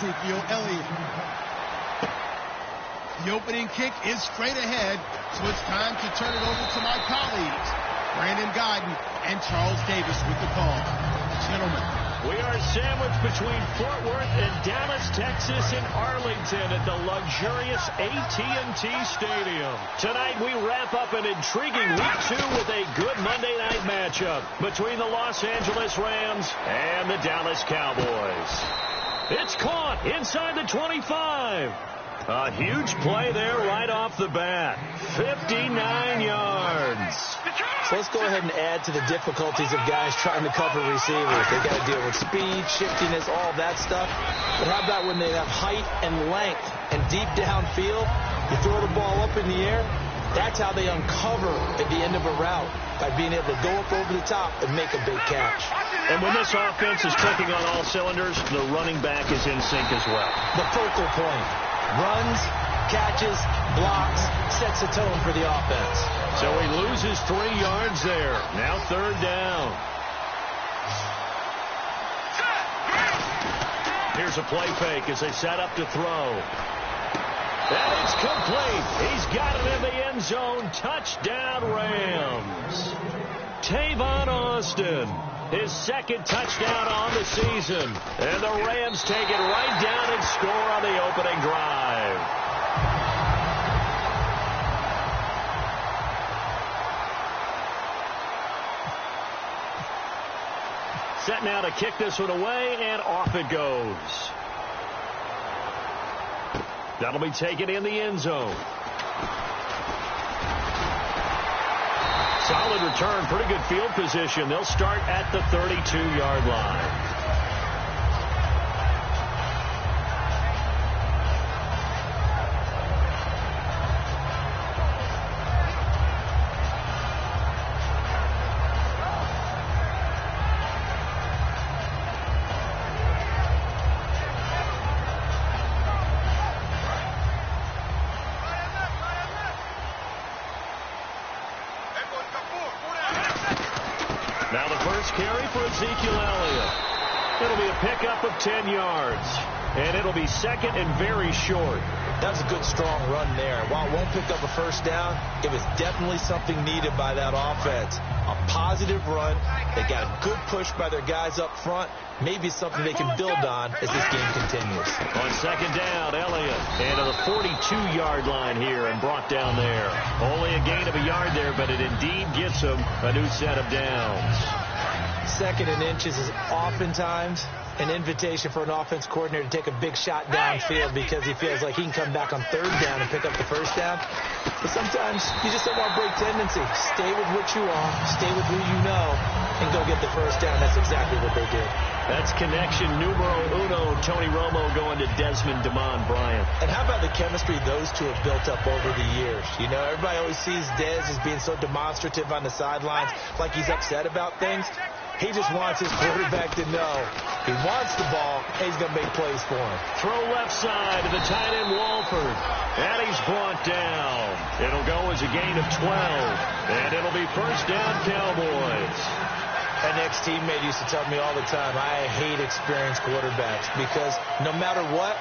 Ezekiel Elliott. The opening kick is straight ahead, so it's time to turn it over to my colleagues, Brandon Godden and Charles Davis with the call. Gentlemen. We are sandwiched between Fort Worth and Dallas, Texas, and Arlington at the luxurious AT&T Stadium. Tonight, we wrap up an intriguing Week 2 with a good Monday night matchup between the Los Angeles Rams and the Dallas Cowboys. It's caught inside the 25. A huge play there right off the bat. 59 yards. So let's go ahead and add to the difficulties of guys trying to cover receivers. They got to deal with speed, shiftiness, all that stuff. But how about when they have height and length and deep downfield? You throw the ball up in the air. That's how they uncover at the end of a route, by being able to go up over the top and make a big catch. And when this offense is clicking on all cylinders, the running back is in sync as well. The focal point. Runs, catches, blocks, sets the tone for the offense. So he loses 3 yards there. Now 3rd down. Here's a play fake as they set up to throw. And it's complete. He's got it in the end zone. Touchdown, Rams. Tavon Austin, his 2nd touchdown on the season. And the Rams take it right down and score on the opening drive. Set now to kick this one away, and off it goes. That'll be taken in the end zone. Solid return, pretty good field position. They'll start at the 32-yard line. Now the first carry for Ezekiel Elliott. It'll be a pickup of 10 yards. And it'll be 2nd and very short. That was a good, strong run there. While it won't pick up a first down, it was definitely something needed by that offense. A positive run. They got a good push by their guys up front. Maybe something they can build on as this game continues. On 2nd down, Elliott. And to the 42-yard line here and brought down there. Only a gain of a yard there, but it indeed gets him a new set of downs. 2nd and inches is oftentimes an invitation for an offense coordinator to take a big shot downfield because he feels like he can come back on 3rd down and pick up the first down. But sometimes you just don't want to break tendency. Stay with what you are, stay with who you know, and go get the first down. That's exactly what they did. That's connection numero uno. Tony Romo going to Desmond Damon Bryant. And how about the chemistry those two have built up over the years? You know, everybody always sees Dez as being so demonstrative on the sidelines, like he's upset about things. He just wants his quarterback to know he wants the ball, and he's going to make plays for him. Throw left side to the tight end Walford. And he's brought down. It'll go as a gain of 12. And it'll be first down Cowboys. An ex-teammate used to tell me all the time, I hate experienced quarterbacks because no matter what,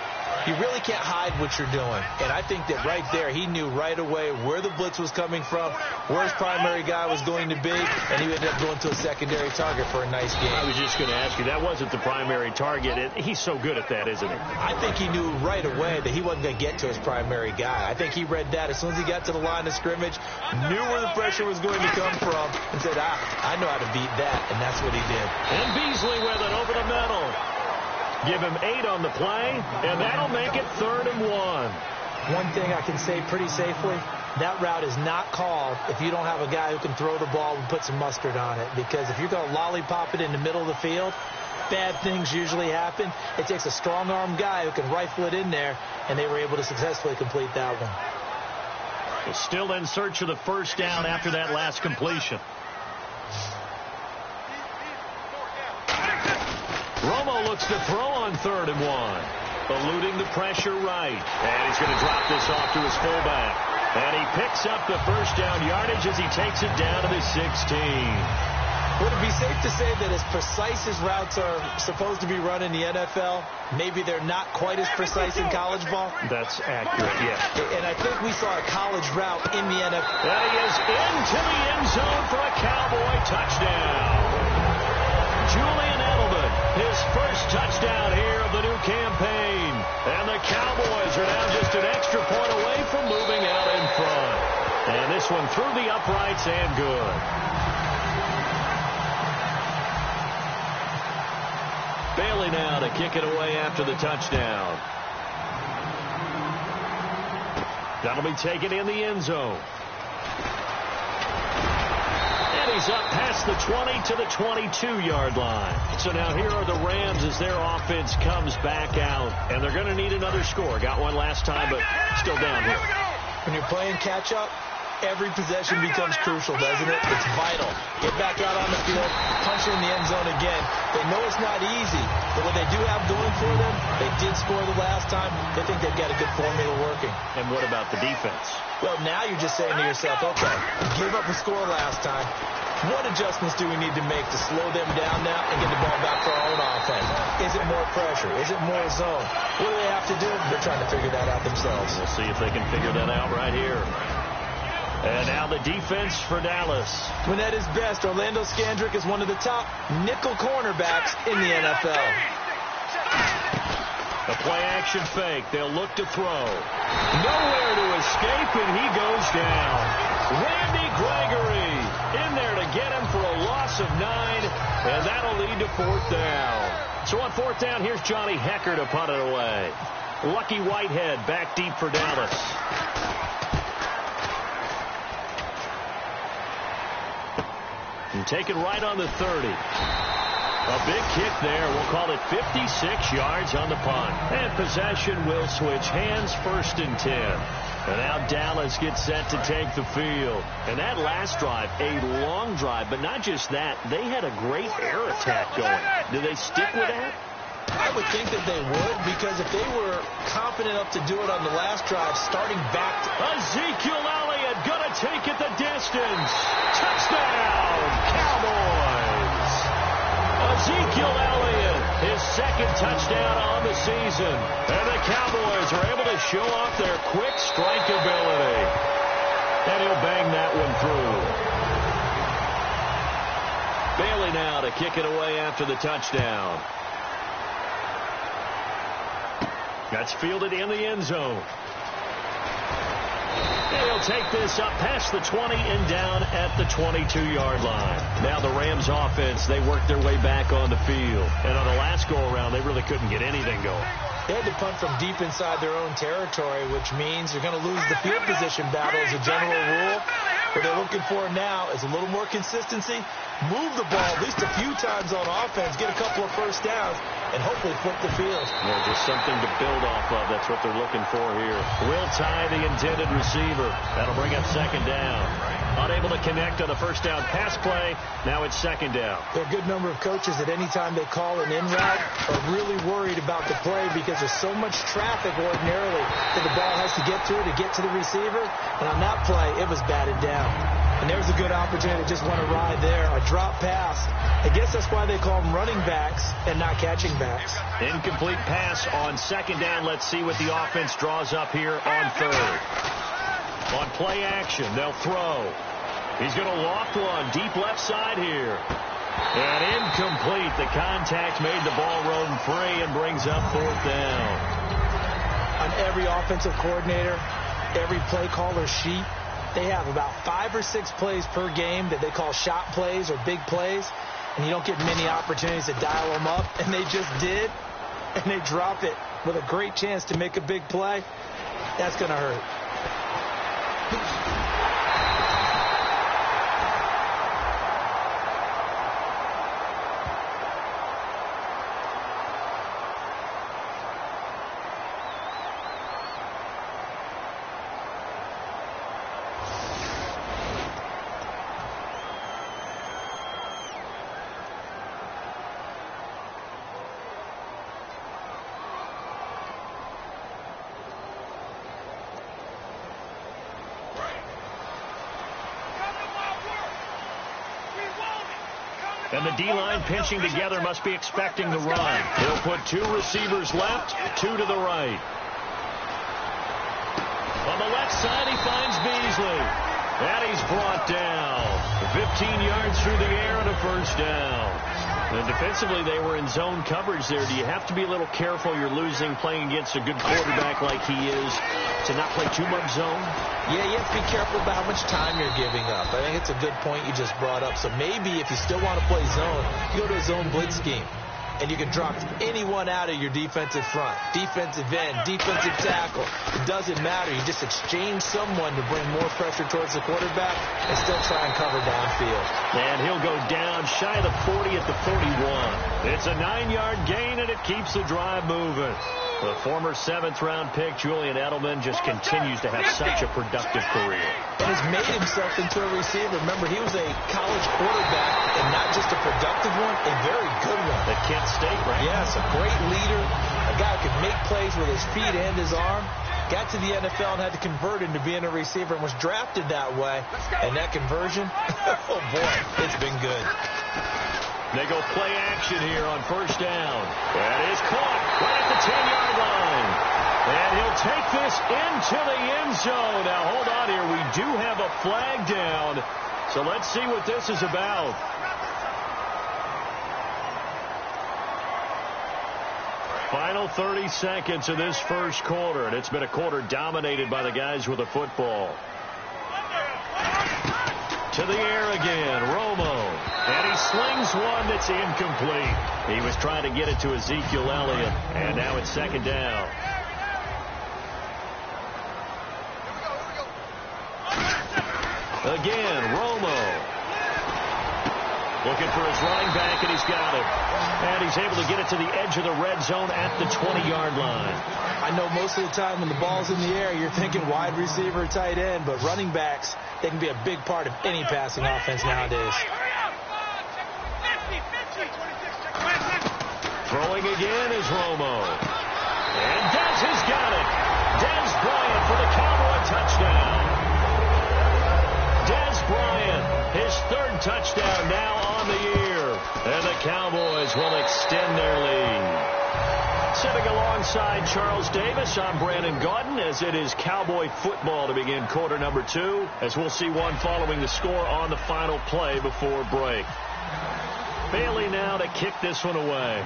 you really can't hide what you're doing. And I think that right there, he knew right away where the blitz was coming from, where his primary guy was going to be, and he ended up going to a secondary target for a nice game. I was just going to ask you, that wasn't the primary target. He's so good at that, isn't he? I think he knew right away that he wasn't going to get to his primary guy. I think he read that as soon as he got to the line of scrimmage, knew where the pressure was going to come from, and said, I know how to beat that, and that's what he did. And Beasley with it over the middle. Give him 8 on the play, and that'll make it 3rd and 1. One thing I can say pretty safely, that route is not called if you don't have a guy who can throw the ball and put some mustard on it. Because if you're going to lollipop it in the middle of the field, bad things usually happen. It takes a strong-arm guy who can rifle it in there, and they were able to successfully complete that one. Still in search of the first down after that last completion. Romo looks to throw on 3rd and 1. Eluding the pressure right. And he's going to drop this off to his fullback. And he picks up the first down yardage as he takes it down to the 16. Would it be safe to say that as precise as routes are supposed to be run in the NFL, maybe they're not quite as precise in college ball? That's accurate, yeah. And I think we saw a college route in the NFL. That he is into the end zone for a Cowboy touchdown. Julian Edelman, his first touchdown here of the new campaign. And the Cowboys are now just an extra point away from moving out in front. And this one through the uprights and good. Bailey now to kick it away after the touchdown. That'll be taken in the end zone. And he's up past the 20 to the 22-yard line. So now here are the Rams as their offense comes back out. And they're going to need another score. Got one last time, but still down here. When you're playing catch-up, every possession becomes crucial, doesn't it? It's vital. Get back out on the field, punch in the end zone again. They know it's not easy, but what they do have going for them, they did score the last time. They think they've got a good formula working. And what about the defense? Well, now you're just saying to yourself, okay, give up a score last time. What adjustments do we need to make to slow them down now and get the ball back for our own offense? Is it more pressure? Is it more zone? What do they have to do? They're trying to figure that out themselves. We'll see if they can figure that out right here. And now the defense for Dallas. When at his best, Orlando Scandrick is one of the top nickel cornerbacks in the NFL. The play-action fake. They'll look to throw. Nowhere to escape, and he goes down. Randy Gregory in there to get him for a loss of 9, and that'll lead to 4th down. So on 4th down, here's Johnny Hecker to punt it away. Lucky Whitehead back deep for Dallas. And taken right on the 30. A big kick there. We'll call it 56 yards on the punt. And possession will switch hands, 1st and 10. And now Dallas gets set to take the field. And that last drive, a long drive, but not just that. They had a great air attack going. Do they stick with that? I would think that they would, because if they were confident enough to do it on the last drive, starting back to Ezekiel Elliott gonna take it the distance. Touchdown, Cowboys. Ezekiel Elliott, his 2nd touchdown on the season. And the Cowboys are able to show off their quick strike ability. And he'll bang that one through. Bailey now to kick it away after the touchdown. That's fielded in the end zone. And he'll take this up past the 20 and down at the 22-yard line. Now the Rams offense, they work their way back on the field. And on the last go-around, they really couldn't get anything going. They had to punt from deep inside their own territory, which means you're going to lose the field position battle as a general rule. What they're looking for now is a little more consistency, move the ball at least a few times on offense, get a couple of 1st downs, and hopefully flip the field. Yeah, just something to build off of. That's what they're looking for here. Will tie the intended receiver. That'll bring up 2nd down. Unable to connect on the 1st down pass play. Now it's 2nd down. There are a good number of coaches that any time they call an in route are really worried about the play because there's so much traffic ordinarily that the ball has to get through to get to the receiver. And on that play, it was batted down. And there's a good opportunity to just want to ride there. A drop pass. I guess that's why they call them running backs and not catching backs. Incomplete pass on 2nd down. Let's see what the offense draws up here on 3rd. On play action, they'll throw. He's going to loft one deep left side here. And incomplete. The contact made the ball roam free and brings up 4th down. On every offensive coordinator, every play caller sheet, they have about 5 or 6 plays per game that they call shot plays or big plays. And you don't get many opportunities to dial them up. And they just did. And they drop it with a great chance to make a big play. That's going to hurt. And the D-line pinching together must be expecting the run. He'll put 2 receivers left, 2 to the right. On the left side, he finds Beasley. And he's brought down. 15 yards through the air and a first down. And defensively, they were in zone coverage there. Do you have to be a little careful? You're losing playing against a good quarterback like he is to not play too much zone? Yeah, you have to be careful about how much time you're giving up. I think it's a good point you just brought up. So maybe if you still want to play zone, you go to a zone blitz scheme. And you can drop anyone out of your defensive front, defensive end, defensive tackle. It doesn't matter. You just exchange someone to bring more pressure towards the quarterback and still try and cover downfield. And he'll go down shy of the 40 at the 41. It's a 9-yard gain, and it keeps the drive moving. The former 7th-round pick, Julian Edelman, just continues to have such a productive career. And has made himself into a receiver. Remember, he was a college quarterback, and not just a productive one, a very good one. At Kent State, right? Yes, a great leader, a guy who could make plays with his feet and his arm. Got to the NFL and had to convert into being a receiver and was drafted that way. And that conversion, oh boy, it's been good. They go play action here on first down. That is caught right at the 10-yard line. And he'll take this into the end zone. Now, hold on here. We do have a flag down. So let's see what this is about. Final 30 seconds of this first quarter. And it's been a quarter dominated by the guys with the football. To the air again, Romo. And he slings one that's incomplete. He was trying to get it to Ezekiel Elliott. And now it's second down. Again, Romo. Looking for his running back, and he's got it. And he's able to get it to the edge of the red zone at the 20-yard line. I know most of the time when the ball's in the air, you're thinking wide receiver, tight end, but running backs, they can be a big part of any passing offense nowadays. Throwing again is Romo. And Dez has got it. Dez Bryant for the Cowboy touchdown. Dez Bryant, his 3rd touchdown now on the year. And the Cowboys will extend their lead. Sitting alongside Charles Davis, I'm Brandon Gaudin, as it is Cowboy football to begin quarter number 2, as we'll see one following the score on the final play before break. Bailey now to kick this one away.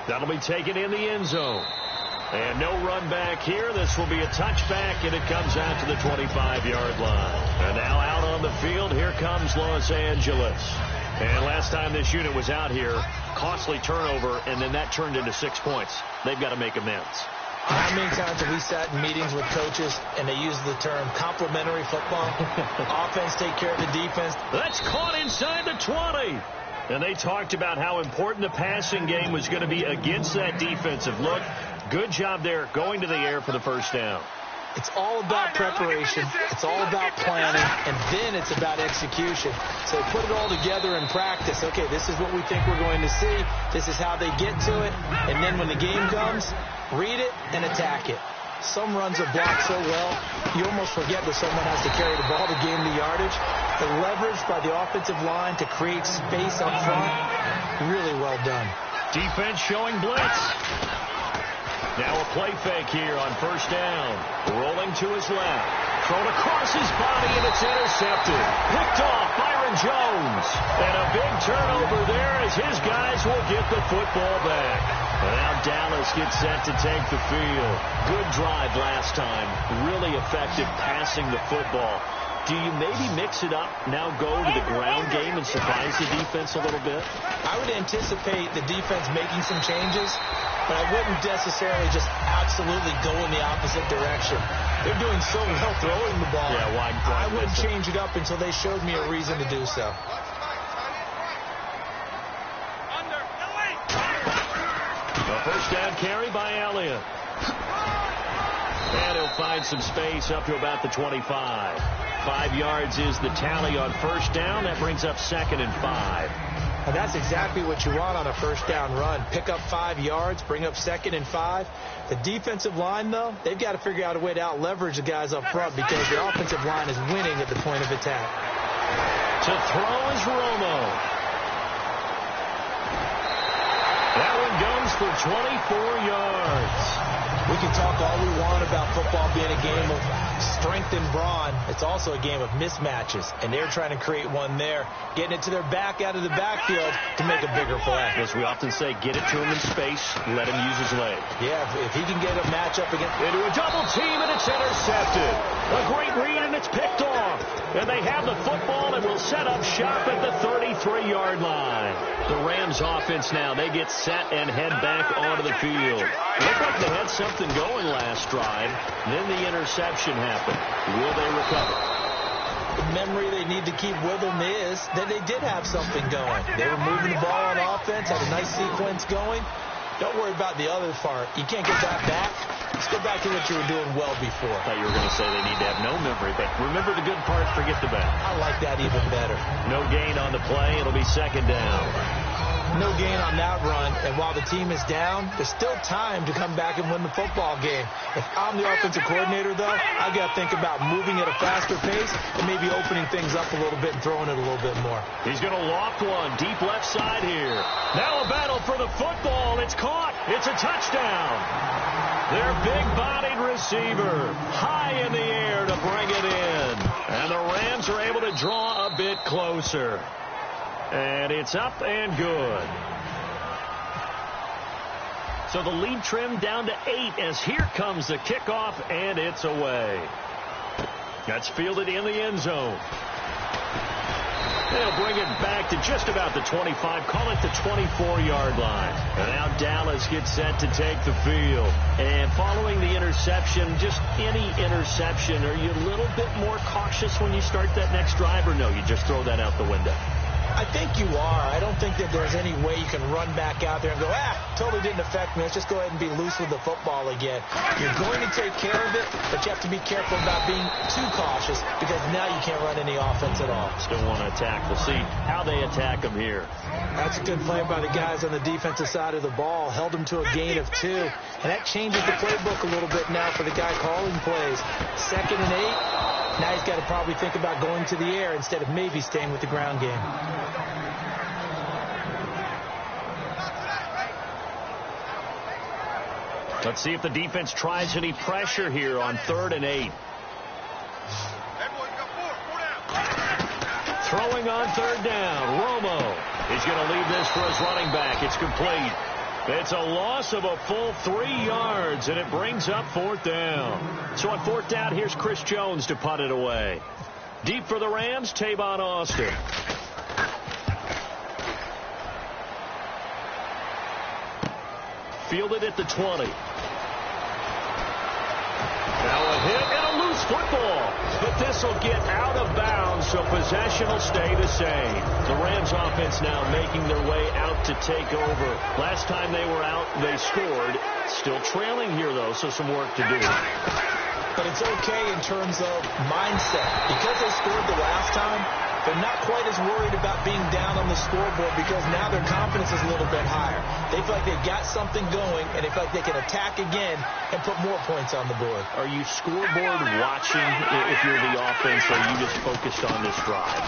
That'll be taken in the end zone. And no run back here. This will be a touchback, and it comes out to the 25-yard line. And now out on the field, here comes Los Angeles. And last time this unit was out here, costly turnover, and then that turned into 6 points. They've got to make amends. How many times have we sat in meetings with coaches and they use the term complementary football? Offense take care of the defense. That's caught inside the 20. And they talked about how important the passing game was going to be against that defensive look. Good job there going to the air for the first down. It's all about preparation. It's all about planning. And then it's about execution. So put it all together in practice. Okay, this is what we think we're going to see. This is how they get to it. And then when the game comes, read it and attack it. Some runs are blocked so well, you almost forget that someone has to carry the ball to gain the yardage. The leverage by the offensive line to create space up front, really well done. Defense showing blitz. Now a play fake here on first down. Rolling to his left. Thrown across his body, and it's intercepted. Picked off Byron Jones. And a big turnover there as his guys will get the football back. And now Dallas gets set to take the field. Good drive last time. Really effective passing the football. Do you maybe mix it up, now go to the ground game and surprise the defense a little bit? I would anticipate the defense making some changes, but I wouldn't necessarily just absolutely go in the opposite direction. They're doing so well throwing the ball. Yeah, why I wouldn't change it up until they showed me a reason to do so. A first down carry by Elliott. And he'll find some space up to about the 25. 5 yards is the tally on first down. That brings up 2nd and 5. And that's exactly what you want on a first down run. Pick up 5 yards, bring up 2nd and 5. The defensive line, though, they've got to figure out a way to out-leverage the guys up front because the offensive line is winning at the point of attack. To throw is Romo. That one goes for 24 yards. We can talk all we want about football being a game of strength and brawn. It's also a game of mismatches, and they're trying to create one there, getting it to their back out of the backfield to make a bigger play. As we often say, get it to him in space, let him use his leg. Yeah, if he can get a matchup against... Into a double team, and it's intercepted. A great read, and it's picked off. And they have the football and will set up shop at the 33-yard line. The Rams offense now, they get set and head back onto the field. Looked like they had something going last drive. Then the interception happened. Will they recover? The memory they need to keep with them is that they did have something going. They were moving the ball on offense, had a nice sequence going. Don't worry about the other part. You can't get that back. Let's go back to what you were doing well before. I thought you were going to say they need to have no memory, but remember the good part, forget the bad. I like that even better. No gain on the play. It'll be second down. No gain on that run, and while the team is down, there's still time to come back and win the football game. If I'm the offensive coordinator, though, I got to think about moving at a faster pace and maybe opening things up a little bit and throwing it a little bit more. He's going to loft one deep left side here. Now a battle for the football. It's caught. It's a touchdown. Their big-bodied receiver high in the air to bring it in. And the Rams are able to draw a bit closer. And it's up and good. So the lead trimmed down to 8 as here comes the kickoff, and it's away. That's fielded in the end zone. They'll bring it back to just about the 25, call it the 24-yard line. And now Dallas gets set to take the field. And following the interception, just any interception, are you a little bit more cautious when you start that next drive, or no, you just throw that out the window? I think you are. I don't think that there's any way you can run back out there and go, totally didn't affect me. Let's just go ahead and be loose with the football again. You're going to take care of it, but you have to be careful about being too cautious because now you can't run any offense at all. Still want to attack. We'll see how they attack them here. That's a good play by the guys on the defensive side of the ball. Held them to a gain of 2. And that changes the playbook a little bit now for the guy calling plays. 2nd and 8. Now he's got to probably think about going to the air instead of maybe staying with the ground game. Let's see if the defense tries any pressure here on 3rd and 8. Throwing on 3rd down. Romo. He's going to leave this for his running back. It's complete. It's a loss of a full 3 yards, and it brings up 4th down. So on 4th down, here's Chris Jones to punt it away. Deep for the Rams, Tavon Austin. Fielded at the 20. Now a hit and a loose football. But this will get out of bounds, so possession will stay the same. The Rams offense now making their way out to take over. Last time they were out, they scored. Still trailing here, though, so some work to do. But it's okay in terms of mindset. Because they scored the last time, they're not quite as worried about being down on the scoreboard because now their confidence is a little bit higher. They feel like they've got something going, and they feel like they can attack again and put more points on the board. Are you scoreboard watching if you're the offense, or are you just focused on this drive?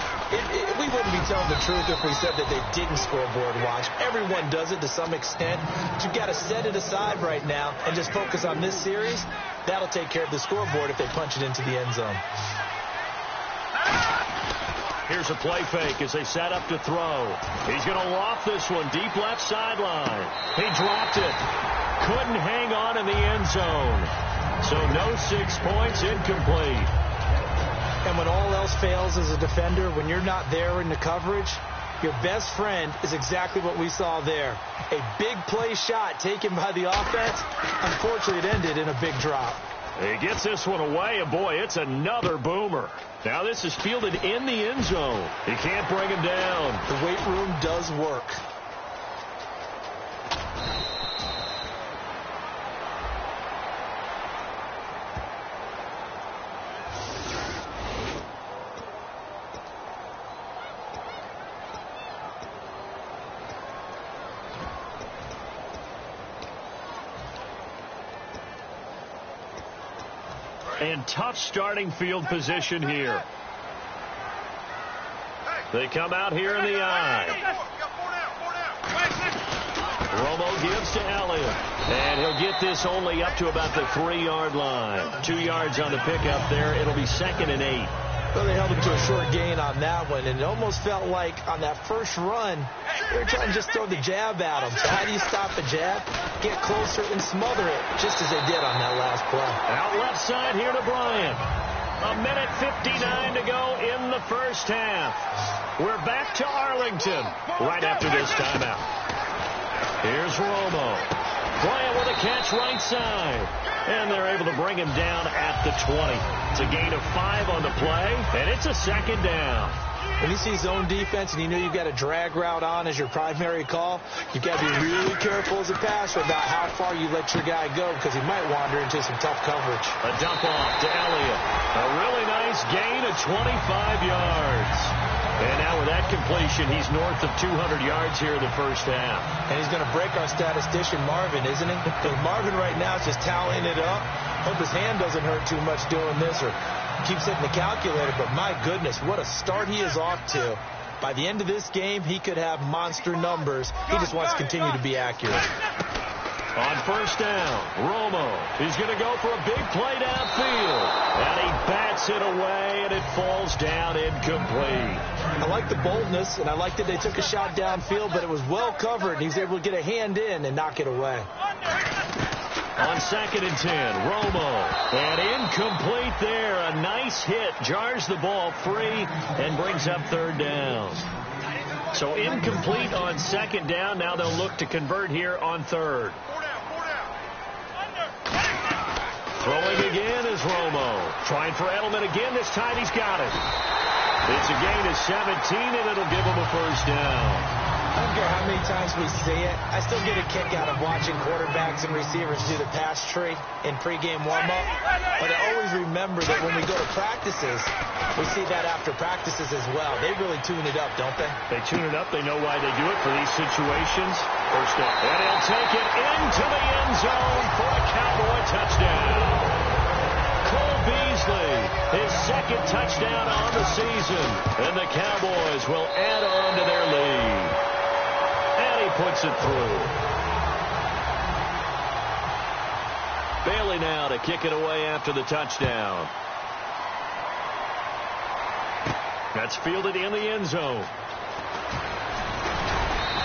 We wouldn't be telling the truth if we said that they didn't scoreboard watch. Everyone does it to some extent. But you've got to set it aside right now and just focus on this series. That'll take care of the scoreboard if they punch it into the end zone. Here's a play fake as they set up to throw. He's going to loft this one deep left sideline. He dropped it. Couldn't hang on in the end zone. So no 6 points, incomplete. And when all else fails as a defender, when you're not there in the coverage, your best friend is exactly what we saw there. A big play shot taken by the offense. Unfortunately, it ended in a big drop. He gets this one away, and boy, it's another boomer. Now this is fielded in the end zone. He can't bring him down. The weight room does work. And tough starting field position here. They come out here in the eye. Romo gives to Elliott. And he'll get this only up to about the 3-yard line. 2 yards on the pickup there. It'll be 2nd and 8. Well, they held him to a short gain on that one, and it almost felt like on that first run, they were trying to just throw the jab at him. So how do you stop a jab? Get closer and smother it, just as they did on that last play. Out left side here to Bryant. 1:59 to go in the first half. We're back to Arlington right after this timeout. Here's Romo. Bryant with a catch right side. And they're able to bring him down at the 20. It's a gain of 5 on the play, and it's a 2nd down. When you see zone defense and you know you've got a drag route on as your primary call, you've got to be really careful as a passer about how far you let your guy go because he might wander into some tough coverage. A dump off to Elliott. A really nice gain of 25 yards. And now with that completion, he's north of 200 yards here in the first half. And he's going to break our statistician, Marvin, isn't he? Because Marvin right now is just tallying it up. Hope his hand doesn't hurt too much doing this or keeps hitting the calculator. But my goodness, what a start he is off to. By the end of this game, he could have monster numbers. He just wants to continue to be accurate. On first down, Romo is going to go for a big play downfield. And he bats it away, and it falls down incomplete. I like the boldness, and I like that they took a shot downfield, but it was well covered, and he's able to get a hand in and knock it away. On 2nd and 10, Romo. And incomplete there. A nice hit. Jars the ball free and brings up 3rd down. So incomplete on 2nd down. Now they'll look to convert here on 3rd. Throwing again is Romo. Trying for Edelman again. This time he's got it. It's a gain of 17, and it'll give him a first down. I don't care how many times we see it. I still get a kick out of watching quarterbacks and receivers do the pass tree in pregame warm-up. But I always remember that when we go to practices, we see that after practices as well. They really tune it up, don't they? They tune it up. They know why they do it for these situations. First down. And he'll take it into the end zone for a Cowboy touchdown. Cole Beasley, his 2nd touchdown on the season. And the Cowboys will add on to their lead. And he puts it through. Bailey now to kick it away after the touchdown. That's fielded in the end zone.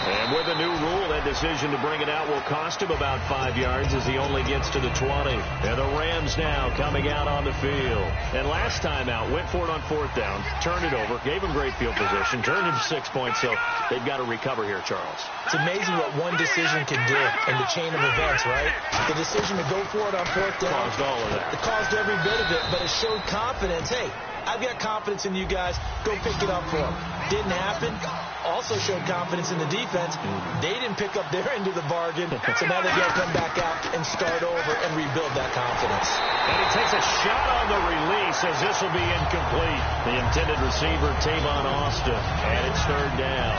And with a new rule, that decision to bring it out will cost him about 5 yards as he only gets to the 20. And the Rams now coming out on the field. And last time out, went for it on 4th down, turned it over, gave him great field position, turned into 6 points, so they've got to recover here, Charles. It's amazing what one decision can do in the chain of events, right? The decision to go for it on 4th down. Caused all of that. It caused every bit of it, but it showed confidence. Hey, I've got confidence in you guys. Go pick it up for them. Didn't happen. Also showed confidence in the defense. They didn't pick up their end of the bargain, so now they've got to come back out and start over and rebuild that confidence. And he takes a shot on the release as this will be incomplete. The intended receiver, Tavon Austin, and it's 3rd down.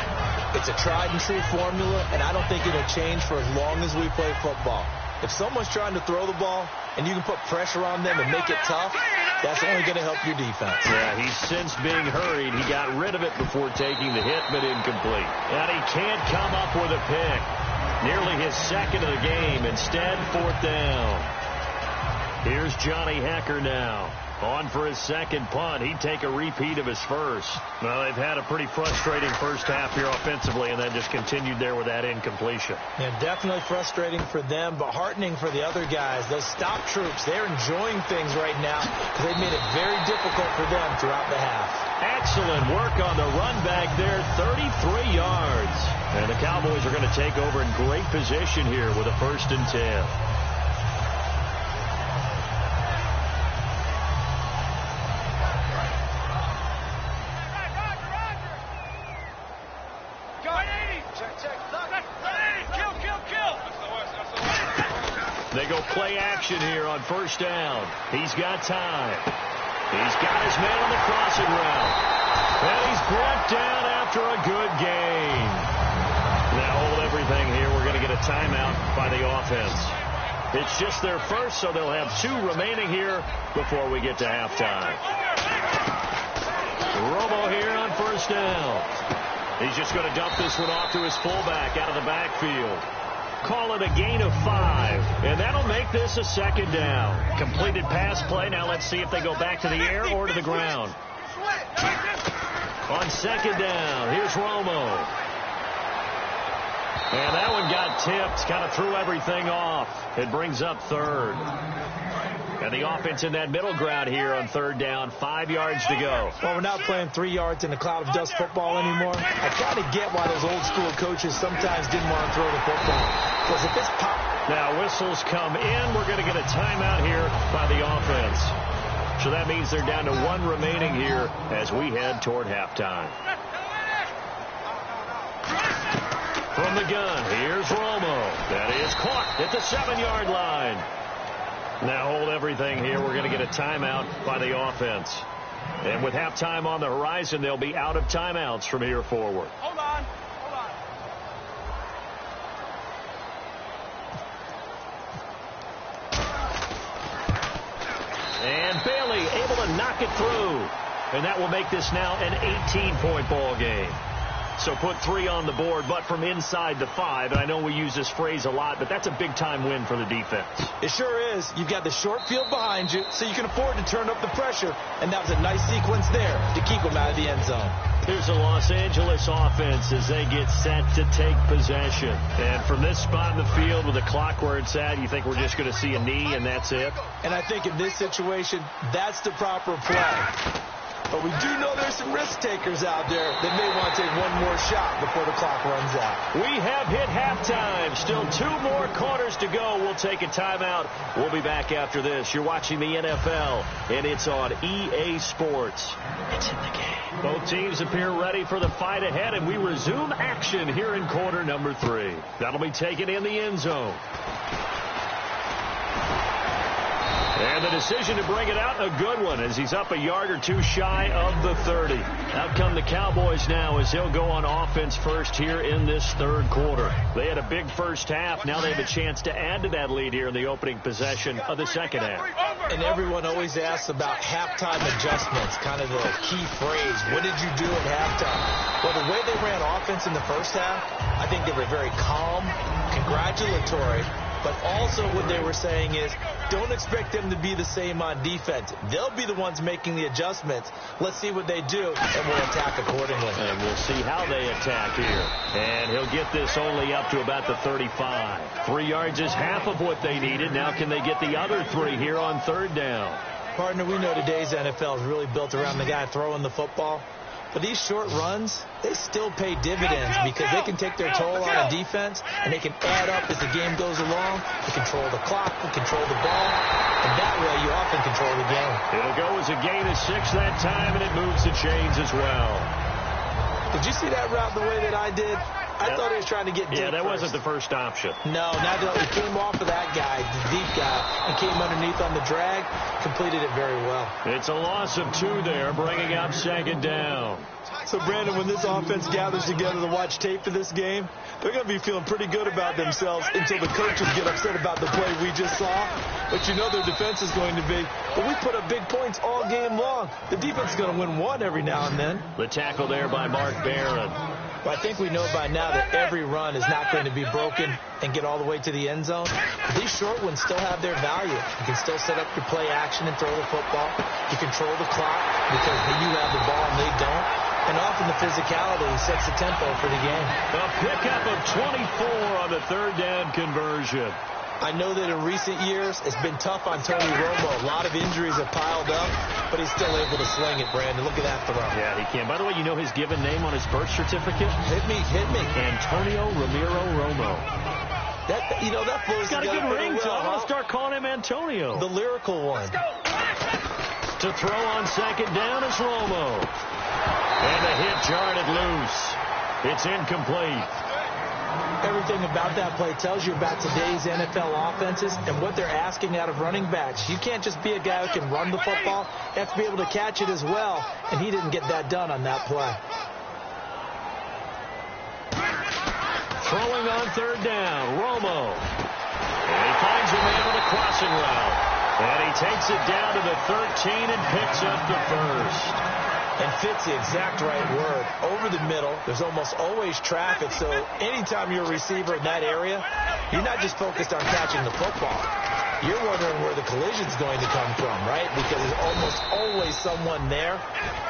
It's a tried-and-true formula, and I don't think it'll change for as long as we play football. If someone's trying to throw the ball and you can put pressure on them and make it tough, that's only going to help your defense. Yeah, he's since being hurried. He got rid of it before taking the hit, but incomplete. And he can't come up with a pick. Nearly his 2nd of the game. Instead, 4th down. Here's Johnny Hecker now. On for his 2nd punt. He'd take a repeat of his first. Well, they've had a pretty frustrating first half here offensively, and then just continued there with that incompletion. Yeah, definitely frustrating for them, but heartening for the other guys. Those stop troops, they're enjoying things right now because they've made it very difficult for them throughout the half. Excellent work on the run back there, 33 yards. And the Cowboys are going to take over in great position here with a 1st and 10. They go play action here on 1st down. He's got time. He's got his man on the crossing route. And he's brought down after a good gain. Now hold everything here. We're going to get a timeout by the offense. It's just their first, so they'll have 2 remaining here before we get to halftime. Romo here on first down. He's just going to dump this one off to his fullback out of the backfield. Call it a gain of 5, and that'll make this a second down. Completed pass play. Now let's see if they go back to the air or to the ground. On second down, here's Romo. And that one got tipped, kind of threw everything off. It brings up third. And the offense in that middle ground here on third down, 5 yards to go. Well, we're not playing 3 yards in a cloud of dust football anymore. I kind of get why those old school coaches sometimes didn't want to throw the football. Because if it's pop. Now whistles come in. We're going to get a timeout here by the offense. So that means they're down to 1 remaining here as we head toward halftime. From the gun, here's Romo. That is caught at the 7-yard line. Now hold everything here. We're going to get a timeout by the offense. And with halftime on the horizon, they'll be out of timeouts from here forward. Hold on. And Bailey able to knock it through. And that will make this now an 18-point ball game. So put 3 on the board, but from inside the 5. And I know we use this phrase a lot, but that's a big-time win for the defense. It sure is. You've got the short field behind you, so you can afford to turn up the pressure. And that was a nice sequence there to keep them out of the end zone. Here's the Los Angeles offense as they get set to take possession. And from this spot in the field with the clock where it's at, you think we're just going to see a knee and that's it? And I think in this situation, that's the proper play. But we do know there's some risk takers out there that may want to take one more shot before the clock runs out. We have hit halftime. Still 2 more quarters to go. We'll take a timeout. We'll be back after this. You're watching the NFL, and it's on EA Sports. It's in the game. Both teams appear ready for the fight ahead, and we resume action here in quarter number 3. That'll be taken in the end zone. And the decision to bring it out, a good one, as he's up a yard or 2 shy of the 30. Out come the Cowboys now as they'll go on offense first here in this third quarter. They had a big first half. Now they have a chance to add to that lead here in the opening possession of the second half. And everyone always asks about halftime adjustments, kind of the key phrase. What did you do at halftime? Well, the way they ran offense in the first half, I think they were very calm, congratulatory. But also what they were saying is, don't expect them to be the same on defense. They'll be the ones making the adjustments. Let's see what they do, and we'll attack accordingly. And we'll see how they attack here. And he'll get this only up to about the 35. 3 yards is half of what they needed. Now can they get the other 3 here on third down? Partner, we know today's NFL is really built around the guy throwing the football. But these short runs, they still pay dividends because they can take their toll on a defense, and they can add up as the game goes along. They control the clock, they control the ball, and that way you often control the game. It'll go as a gain of 6 that time, and it moves the chains as well. Did you see that route the way that I did? I thought he was trying to get deep. Yeah, that first. wasn't the first option. No, now that he came off of that guy, the deep guy, and came underneath on the drag, completed it very well. It's a loss of 2 there, bringing up second down. So, Brandon, when this offense gathers together to watch tape for this game, they're going to be feeling pretty good about themselves until the coaches get upset about the play we just saw. But you know their defense is going to be, but we put up big points all game long. The defense is going to win one every now and then. The tackle there by Mark Barron. Well, I think we know by now that every run is not going to be broken and get all the way to the end zone. But these short ones still have their value. You can still set up your play action and throw the football. You control the clock because you have the ball and they don't. And often the physicality sets the tempo for the game. A pickup of 24 on the third down conversion. I know that in recent years, it's been tough on Tony Romo. A lot of injuries have piled up, but he's still able to sling it, Brandon. Look at that throw. Yeah, he can. By the way, you know his given name on his birth certificate? Hit me. Antonio Ramiro Romo. That flows He's got a good ring, so I'm going to start calling him Antonio. The lyrical one. To throw on second down is Romo. And the hit jarred it loose. It's incomplete. Everything about that play tells you about today's NFL offenses and what they're asking out of running backs. You can't just be a guy who can run the football. You have to be able to catch it as well, and he didn't get that done on that play. Throwing on third down, Romo. And he finds a man with a crossing route. And he takes it down to the 13 and picks up the first. And fit's the exact right word. Over the middle, there's almost always traffic, so anytime you're a receiver in that area, you're not just focused on catching the football. You're wondering where the collision's going to come from, right? Because there's almost always someone there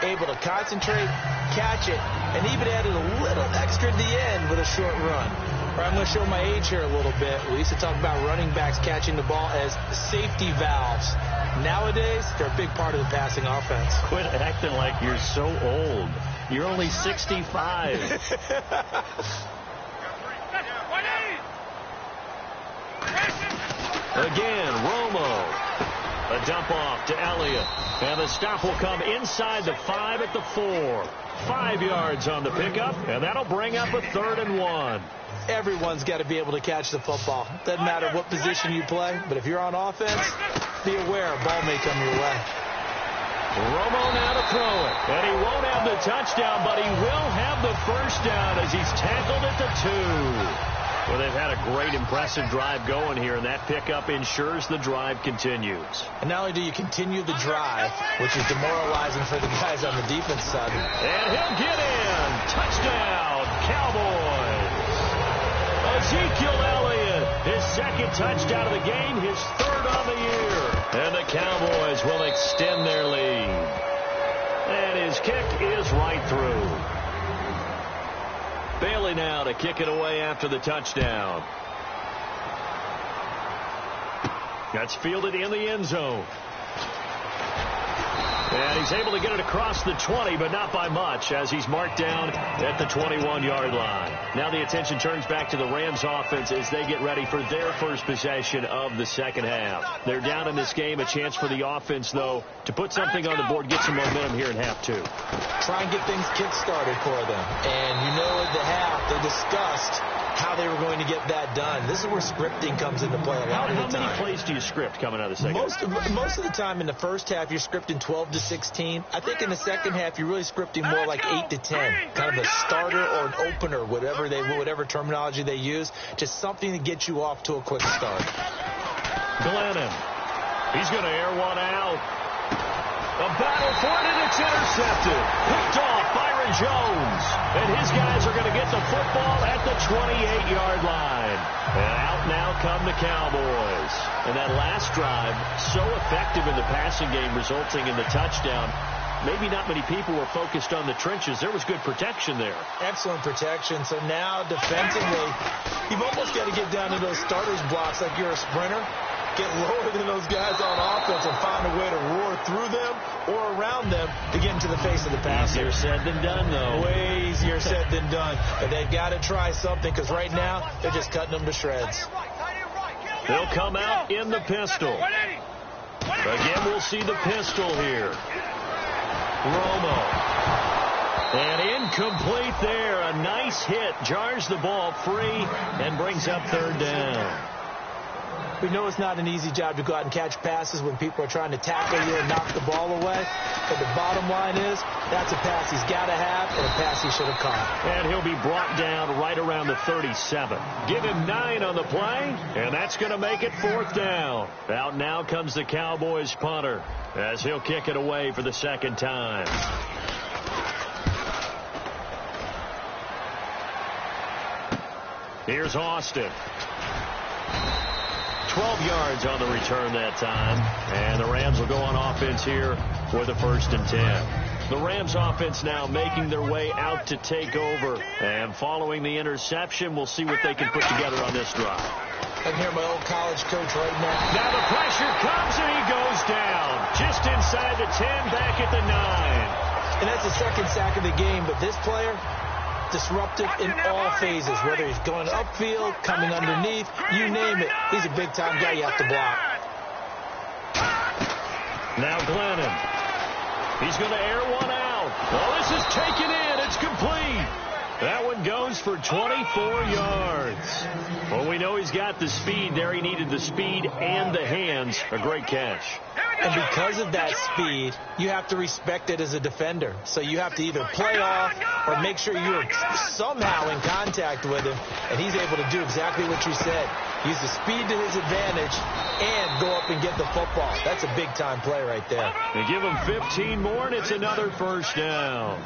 able to concentrate, catch it, and even added a little extra at the end with a short run. All right, I'm going to show my age here a little bit. We used to talk about running backs catching the ball as safety valves. Nowadays, they're a big part of the passing offense. Quit acting like you're so old. You're only 65. Again, Romo. A dump off to Elliott. And the stop will come inside the 5 at the 4. 5 yards on the pickup, and that'll bring up a 3rd and 1. Everyone's got to be able to catch the football. Doesn't matter what position you play, but if you're on offense, be aware a ball may come your way. Romo now to throw it. And he won't have the touchdown, but he will have the first down as he's tackled at the 2. Well, they've had a great, impressive drive going here, and that pickup ensures the drive continues. And not only do you continue the drive, which is demoralizing for the guys on the defense side. And he'll get in. Touchdown, Cowboys. Ezekiel Elliott, his 2nd touchdown of the game, his 3rd on the year. And the Cowboys will extend their lead. And his kick is right through. Bailey now to kick it away after the touchdown. That's fielded in the end zone. And he's able to get it across the 20, but not by much, as he's marked down at the 21-yard line. Now the attention turns back to the Rams offense as they get ready for their first possession of the second half. They're down in this game. A chance for the offense, though, to put something on the board, get some momentum here in half 2. Try and get things kick-started for them. And you know at the half, they discussed how they were going to get that done. This is where scripting comes into play a lot of the time. How many plays do you script coming out of the second half? Most of the time in the first half, you're scripting 12 to 16. I think in the second half, you're really scripting more like 8 to 10. Kind of a starter or an opener, whatever terminology they use. Just something to get you off to a quick start. Glennon. He's going to air one out. A battle for it, and it's intercepted. Picked off Byron Jones. And his guys are going to get the football at the 28-yard line. And out now come the Cowboys. And that last drive, so effective in the passing game, resulting in the touchdown. Maybe not many people were focused on the trenches. There was good protection there. Excellent protection. So now defensively, you've almost got to get down to those starters blocks like you're a sprinter. Get lower than those guys on offense and find a way to roar through them or around them to get into the face of the passer. Easier said than done, though. Way easier said than done. But they've got to try something because right now they're just cutting them to shreds. They'll come out in the pistol. Again, we'll see the pistol here. Romo. And incomplete there. A nice hit. Jars the ball free and brings up 3rd down. We know it's not an easy job to go out and catch passes when people are trying to tackle you and knock the ball away. But the bottom line is, that's a pass he's got to have and a pass he should have caught. And he'll be brought down right around the 37. Give him 9 on the play, and that's going to make it 4th down. Out now comes the Cowboys punter as he'll kick it away for the 2nd time. Here's Austin. 12 yards on the return that time. And the Rams will go on offense here for the 1st and 10. The Rams offense now making their way out to take over. And following the interception, we'll see what they can put together on this drive. I can hear my old college coach right now. Now the pressure comes and he goes down. Just inside the 10, back at the 9. And that's the 2nd sack of the game. But this player, disruptive in all phases, whether he's going upfield, coming underneath, you name it. He's a big-time guy you have to block. Now Glennon. He's going to air one out. Well, this is taken in. It's complete. That one goes for 24 yards. Well, we know he's got the speed there. He needed the speed and the hands. A great catch. And because of that speed, you have to respect it as a defender. So you have to either play off or make sure you're somehow in contact with him. And he's able to do exactly what you said. use the speed to his advantage, and go up and get the football. That's a big-time play right there. They give him 15 more, and it's another first down.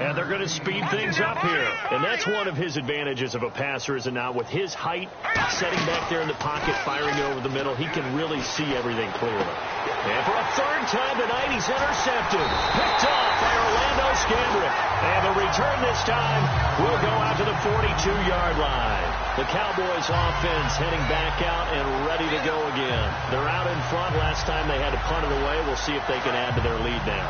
And they're going to speed things up here. And that's one of his advantages of a passer, is it not? With his height, setting back there in the pocket, firing it over the middle, he can really see everything clearly. And for a third time tonight, he's intercepted. Picked off by Orlando Scandrick. And the return this time will go out to the 42-yard line. The Cowboys offense heading back out and ready to go again. They're out in front. Last time they had to punt it away. We'll see if they can add to their lead now.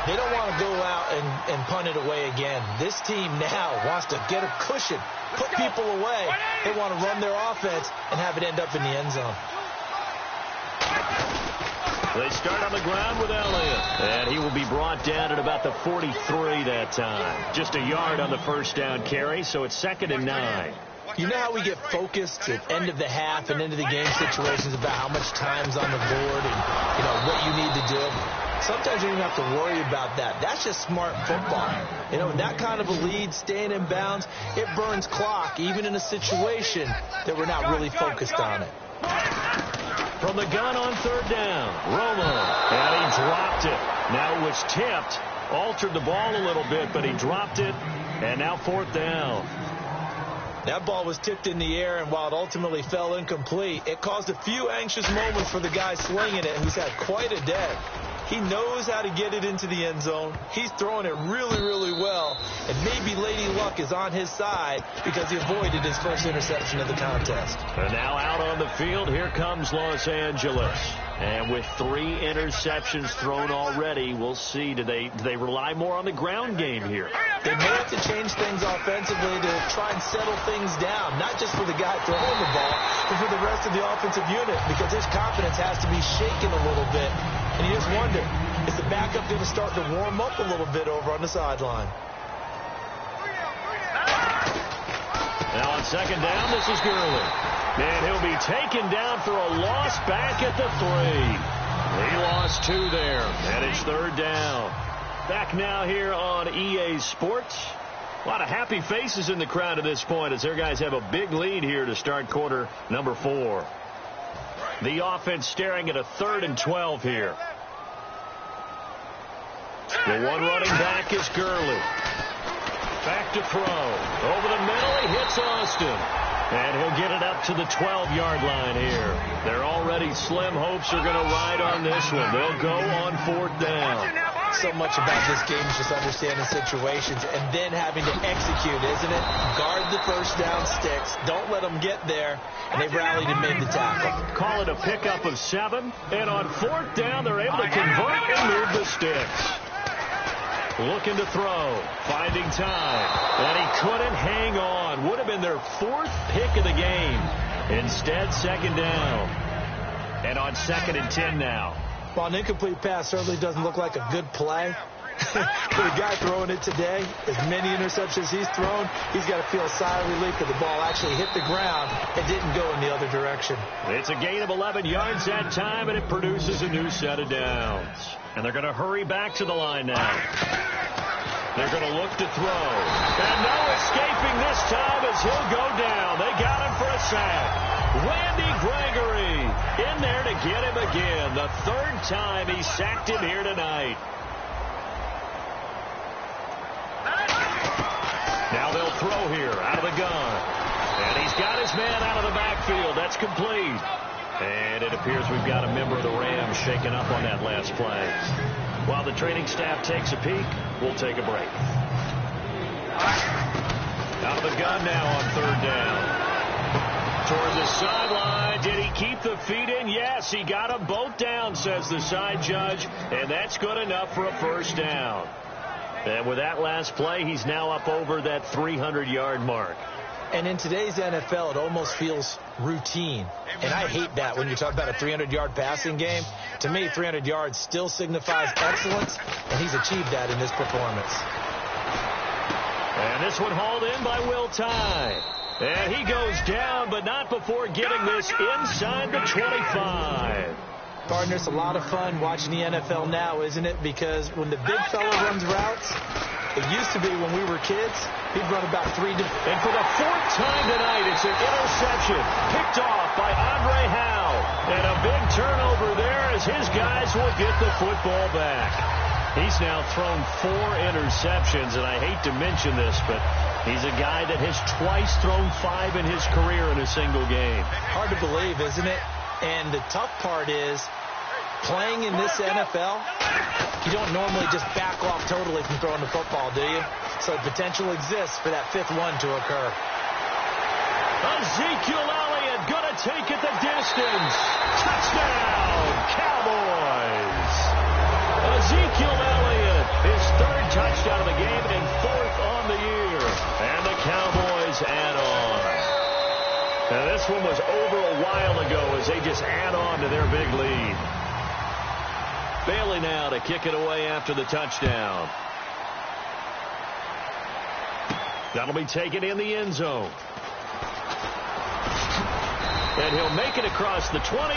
They don't want to go out and punt it away again. This team now wants to get a cushion, put people away. They want to run their offense and have it end up in the end zone. They start on the ground with Elliott, and he will be brought down at about the 43 that time. Just a yard on the first down carry, so it's 2nd and 9. You know how we get focused at end of the half and into the game situations about how much time's on the board and, what you need to do? Sometimes you don't have to worry about that. That's just smart football. That kind of a lead, staying in bounds, it burns clock, even in a situation that we're not really focused on it. From the gun on 3rd down, Romo, and he dropped it. Now it was tipped, altered the ball a little bit, but he dropped it, and now 4th down. That ball was tipped in the air, and while it ultimately fell incomplete, it caused a few anxious moments for the guy slinging it, who's had quite a day. He knows how to get it into the end zone. He's throwing it really, really well. And maybe Lady Luck is on his side because he avoided his first interception of the contest. And now out on the field, here comes Los Angeles. And with 3 interceptions thrown already, we'll see. Do they rely more on the ground game here? They may have to change things offensively to try and settle things down, not just for the guy throwing the ball, but for the rest of the offensive unit, because his confidence has to be shaken a little bit. And you just wonder, is the backup going to start to warm up a little bit over on the sideline? Now on 2nd down, this is Gurley. And he'll be taken down for a loss back at the 3. He lost 2 there, and it's 3rd down. Back now here on EA Sports. A lot of happy faces in the crowd at this point as their guys have a big lead here to start quarter number 4. The offense staring at a 3rd and 12 here. The one running back is Gurley. Back to throw. Over the middle, he hits Austin. And he'll get it up to the 12-yard line here. They're already slim hopes are going to ride on this one. They'll go on 4th down. So much about this game is just understanding situations and then having to execute, isn't it? Guard the first down sticks. Don't let them get there. And they've rallied and made the tackle. Call it a pickup of 7. And on 4th down, they're able to convert and move the sticks. Looking to throw, finding time, and he couldn't hang on. Would have been their 4th pick of the game. Instead, 2nd down. And on 2nd and 10 now. Well, an incomplete pass certainly doesn't look like a good play. For the guy throwing it today, as many interceptions he's thrown, he's got to feel a sigh of relief that the ball actually hit the ground and didn't go in the other direction. It's a gain of 11 yards that time, and it produces a new set of downs. And they're going to hurry back to the line now. They're going to look to throw. And no escaping this time as he'll go down. They got him for a sack. Randy Gregory in there to get him again. The 3rd time he sacked him here tonight. Now they'll throw here out of the gun. And he's got his man out of the backfield. That's complete. And it appears we've got a member of the Rams shaken up on that last play. While the training staff takes a peek, we'll take a break. Out of the gun now on 3rd down. Toward the sideline. Did he keep the feet in? Yes, he got them both down, says the side judge. And that's good enough for a first down. And with that last play, he's now up over that 300-yard mark. And in today's NFL, it almost feels routine. And I hate that when you talk about a 300-yard passing game. To me, 300 yards still signifies excellence, and he's achieved that in this performance. And this one hauled in by Will Tye. And he goes down, but not before getting this inside the 25. Partner, it's a lot of fun watching the NFL now, isn't it? Because when the big fella runs routes, It used to be when we were kids, he'd run about 3 different. And for the 4th time tonight, it's an interception picked off by Andre Howe. And a big turnover there as his guys will get the football back. He's now thrown 4 interceptions, and I hate to mention this, but he's a guy that has twice thrown 5 in his career in a single game. Hard to believe, isn't it? And the tough part is, playing in this NFL, you don't normally just back off totally from throwing the football, do you? So potential exists for that 5th one to occur. Ezekiel Elliott going to take it the distance. Touchdown, Cowboys. Ezekiel Elliott, his 3rd touchdown of the game and 4th on the year. And the Cowboys add on. Now this one was over a while ago as they just add on to their big lead. Bailey now to kick it away after the touchdown. That'll be taken in the end zone. And he'll make it across the 20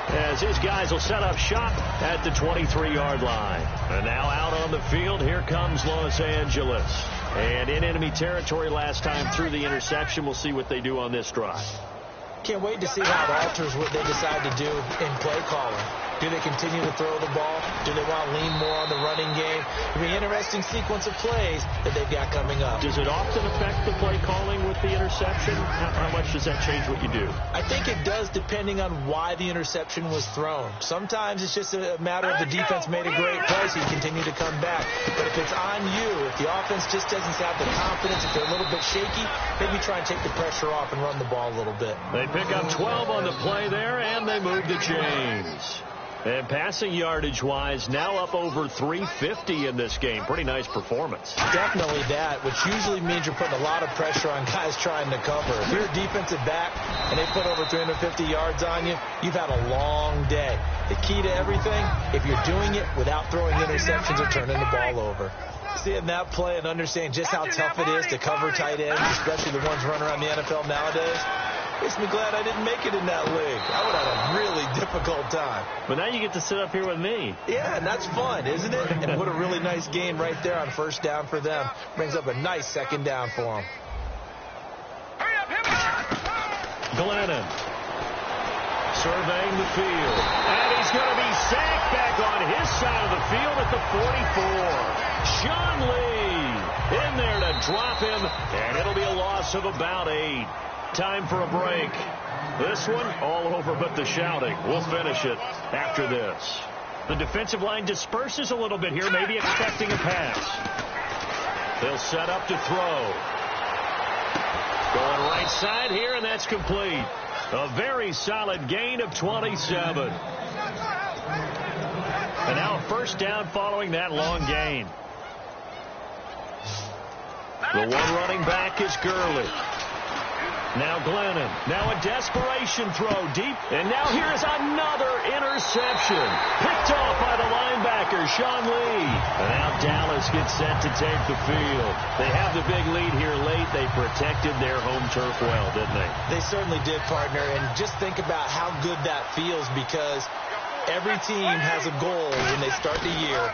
as his guys will set up shop at the 23-yard line. And now out on the field, here comes Los Angeles. And in enemy territory last time through the interception. We'll see what they do on this drive. Can't wait to see how it alters what they decide to do in play calling. Do they continue to throw the ball? Do they want to lean more on the running game? It'll be an interesting sequence of plays that they've got coming up. Does it often affect the play calling with the interception? How much does that change what you do? I think it does, depending on why the interception was thrown. Sometimes it's just a matter of the defense made a great play, so you continue to come back. But if it's on you, if the offense just doesn't have the confidence, if they're a little bit shaky, maybe try and take the pressure off and run the ball a little bit. They pick up 12 on the play there, and they move the chains. And passing yardage-wise, now up over 350 in this game. Pretty nice performance. Definitely that, which usually means you're putting a lot of pressure on guys trying to cover. If you're a defensive back and they put over 350 yards on you, you've had a long day. The key to everything, if you're doing it without throwing interceptions or turning the ball over. Seeing that play and understanding just how tough it is to cover tight ends, especially the ones running around the NFL nowadays, makes me glad I didn't make it in that league. I would have a really difficult time. But now you get to sit up here with me. Yeah, and that's fun, isn't it? And what a really nice game right there on 1st down for them. Brings up a nice 2nd down for them. Glennon surveying the field. And he's going to be sacked back on his side of the field at the 44. Sean Lee in there to drop him. And it'll be a loss of about 8. Time for a break. This one all over but the shouting. We'll finish it after this. The defensive line disperses a little bit here, maybe expecting a pass. They'll set up to throw. Going right side here, and that's complete. A very solid gain of 27. And now a 1st down following that long gain. The one running back is Gurley. Now Glennon. Now a desperation throw deep. And now here's another interception. Picked off by the linebacker, Sean Lee. And now Dallas gets set to take the field. They have the big lead here late. They protected their home turf well, didn't they? They certainly did, partner. And just think about how good that feels, because every team has a goal when they start the year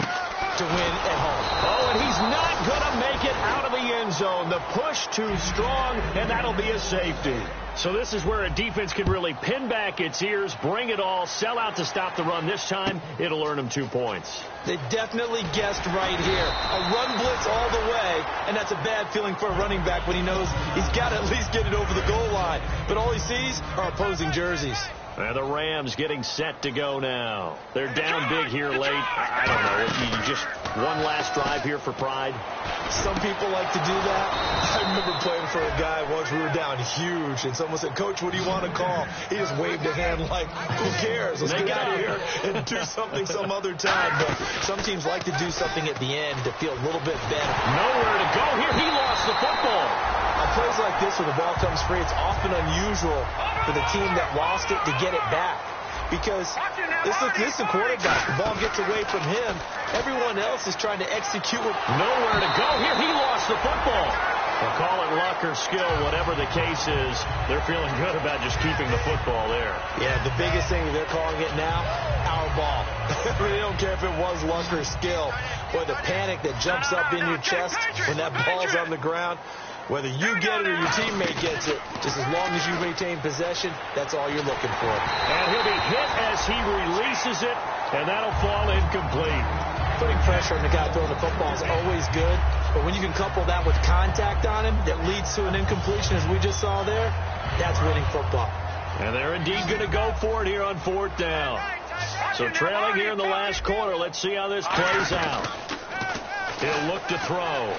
to win at home. Oh, and he's not going to make it out of the end zone. The push too strong, and that'll be a safety. So this is where a defense can really pin back its ears, bring it all, sell out to stop the run. This time, it'll earn them 2 points. They definitely guessed right here. A run blitz all the way, and that's a bad feeling for a running back when he knows he's got to at least get it over the goal line. But all he sees are opposing jerseys. And the Rams getting set to go now. They're down big here late. I don't know. If you just one last drive here for pride. Some people like to do that. I remember playing for a guy once. We were down huge, and someone said, "Coach, what do you want to call?" He just waved a hand like, "Who cares? Let's get out of here and do something some other time." But some teams like to do something at the end to feel a little bit better. Nowhere to go here. He lost the football. On plays like this where the ball comes free, it's often unusual for the team that lost it to get it back. Because this is a quarterback. The ball gets away from him. Everyone else is trying to execute. Nowhere to go here. He lost the football. Well, call it luck or skill, whatever the case is, they're feeling good about just keeping the football there. Yeah, the biggest thing they're calling it now, our ball. They don't care if it was luck or skill, or the panic that jumps up in your chest when that ball's on the ground. Whether you get it or your teammate gets it, just as long as you maintain possession, that's all you're looking for. And he'll be hit as he releases it, and that'll fall incomplete. Putting pressure on the guy throwing the football is always good, but when you can couple that with contact on him that leads to an incompletion, as we just saw there, that's winning football. And they're indeed going to go for it here on 4th down. So trailing here in the last quarter, let's see how this plays out. He'll look to throw.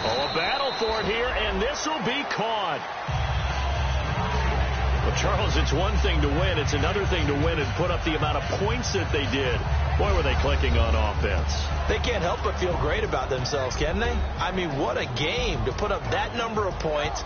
Oh, a battle for it here, and this will be caught. Well, Charles, it's one thing to win. It's another thing to win and put up the amount of points that they did. Boy, were they clicking on offense. They can't help but feel great about themselves, can they? I mean, what a game to put up that number of points.